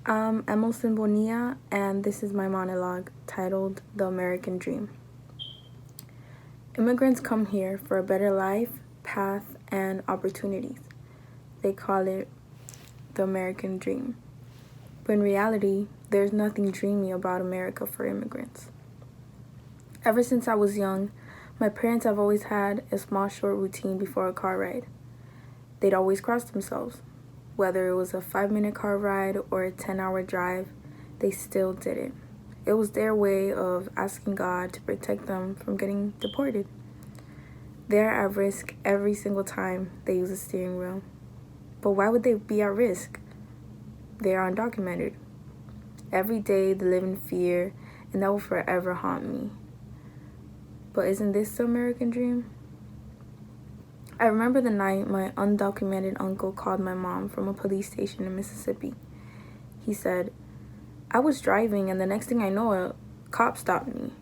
I'm Emilsen Bonilla, and this is my monologue titled The American Dream. Immigrants come here for a better life, path, and opportunities. They call it the American Dream. But in reality, there's nothing dreamy about America for immigrants. Ever since I was young, my parents have always had a small, short routine before a car ride. They'd always cross themselves. Whether it was a 5-minute car ride or a 10-hour drive, they still did it. It was their way of asking God to protect them from getting deported. They're at risk every single time they use a steering wheel. But why would they be at risk? They are undocumented. Every day they live in fear, and that will forever haunt me. But isn't this the American dream? I remember the night my undocumented uncle called my mom from a police station in Mississippi. He said, "I was driving and the next thing I know, a cop stopped me."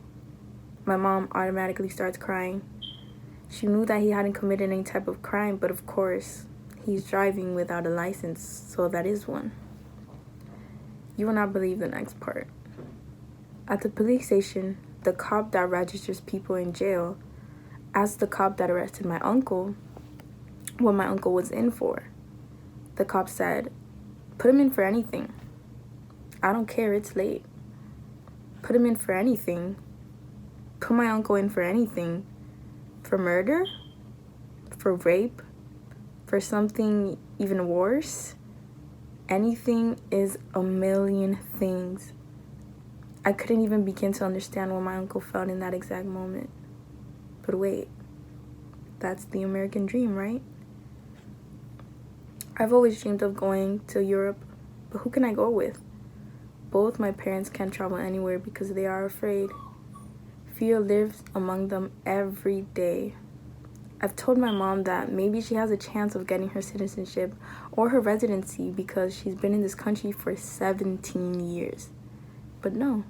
My mom automatically starts crying. She knew that he hadn't committed any type of crime, but of course, he's driving without a license, so that is one. You will not believe the next part. At the police station, the cop that registers people in jail asked the cop that arrested my uncle what my uncle was in for. The cop said, "Put him in for anything. I don't care, it's late. Put him in for anything. Put my uncle in for anything. For murder? For rape? For something even worse? Anything is a million things." I couldn't even begin to understand what my uncle felt in that exact moment. But wait, that's the American dream, right? I've always dreamed of going to Europe, but who can I go with? Both my parents can't travel anywhere because they are afraid. Fear lives among them every day. I've told my mom that maybe she has a chance of getting her citizenship or her residency because she's been in this country for 17 years. But no,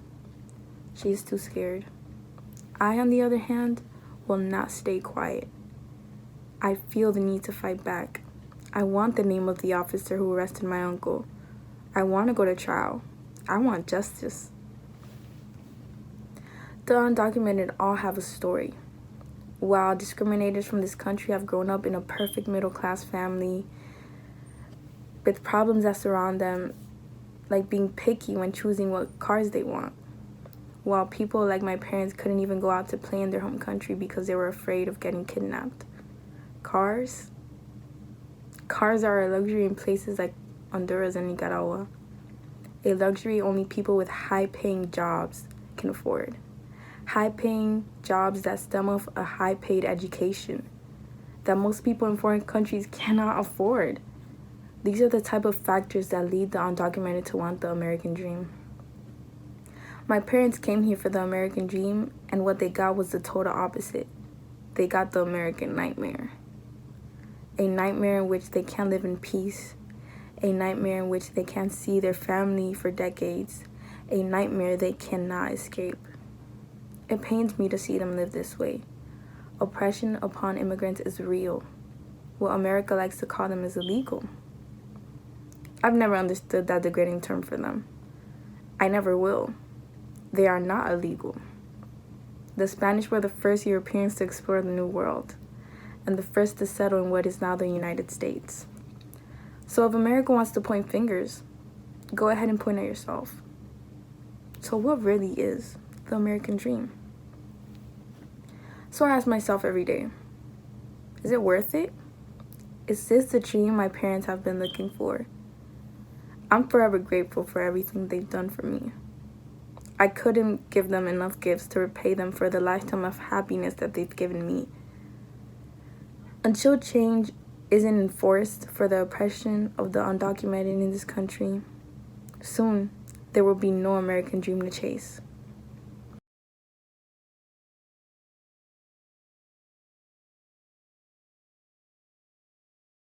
she's too scared. I, on the other hand, will not stay quiet. I feel the need to fight back. I want the name of the officer who arrested my uncle. I want to go to trial. I want justice. The undocumented all have a story. While discriminators from this country have grown up in a perfect middle-class family with problems that surround them, like being picky when choosing what cars they want. While people like my parents couldn't even go out to play in their home country because they were afraid of getting kidnapped. Cars are a luxury in places like Honduras and Nicaragua. A luxury only people with high-paying jobs can afford. High-paying jobs that stem off a high-paid education that most people in foreign countries cannot afford. These are the type of factors that lead the undocumented to want the American dream. My parents came here for the American dream, and what they got was the total opposite. They got the American nightmare. A nightmare in which they can't live in peace. A nightmare in which they can't see their family for decades. A nightmare they cannot escape. It pains me to see them live this way. Oppression upon immigrants is real. What America likes to call them is illegal. I've never understood that degrading term for them. I never will. They are not illegal. The Spanish were the first Europeans to explore the New World, and the first to settle in what is now the United States. So if America wants to point fingers, go ahead and point at yourself. So what really is the American dream? So I ask myself every day, is it worth it? Is this the dream my parents have been looking for? I'm forever grateful for everything they've done for me. I couldn't give them enough gifts to repay them for the lifetime of happiness that they've given me. Until change isn't enforced for the oppression of the undocumented in this country, soon there will be no American dream to chase.